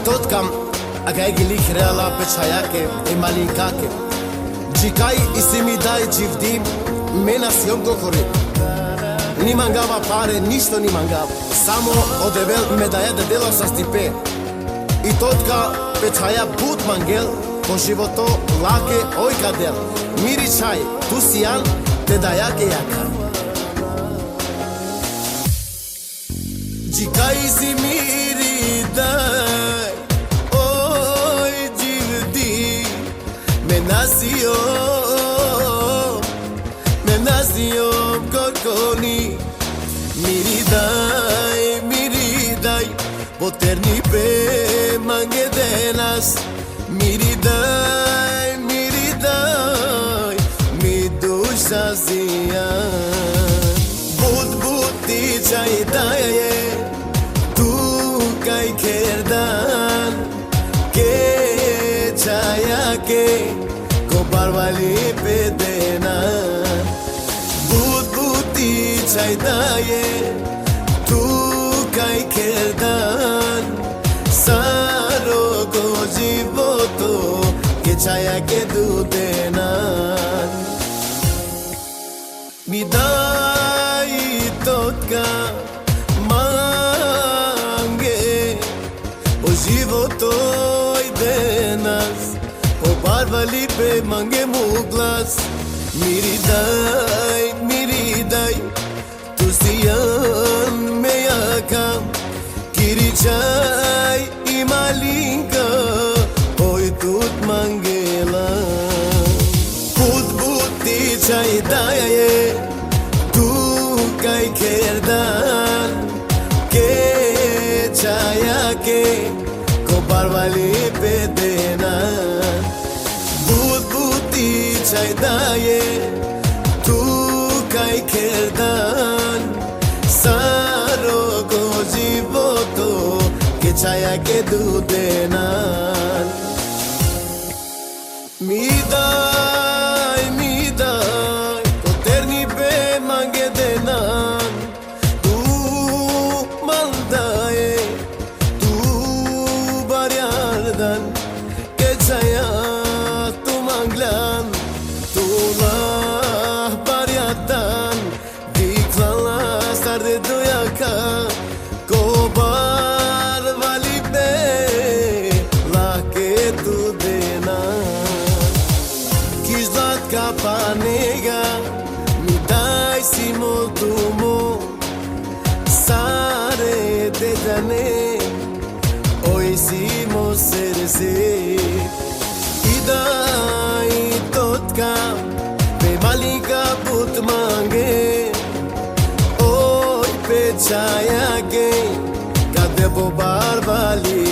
totkam Agaj gilik reala pe çayake e malinkake Jikaj isi mi daj gjivdim Mena si jom gokori Ni mangava pare, ništo ni mangava Samo odevel medaja da dela sa stipe I totka pe çaja but mangel Po životo lake oj kadel Miri çaj, tu si jan te dajake jaka Jikaj isi miri daj Oj gjivdim Menasijom kokoni Miridaj Poterni pe mange denas Miridaj Mi duša zijan Buti čaj daje Tu kaj kerdan Ke čajake Ko barvali pe denas Buti čaj daje Tu kaj kerdan Saro ko životo Ke čajake du denan Mi daj totka mange O životo denas O barvali pe mange mu glas Miridaj Tu si jan me jakam Kiri čaj i malinka Oj tut mangela Buti čaj daje Tu kaj kerdan Ke čajake Ko barvali pe denan Buti čaj daje Tu kaj kerdan Saro ko životo Ke čajake du denan Mi daj Poterni pe mange denan Tu maldaje Tu barjardan Ke čaja tu manglan Tu lah barjardan Diklala sarde dojaka Ko barvali pe Lake tu denan Kapanega Mi daj si moltumo Sare te dane Oj si mo serse I daj totka Pe malika put mange Oj pe čajake Kade po barbali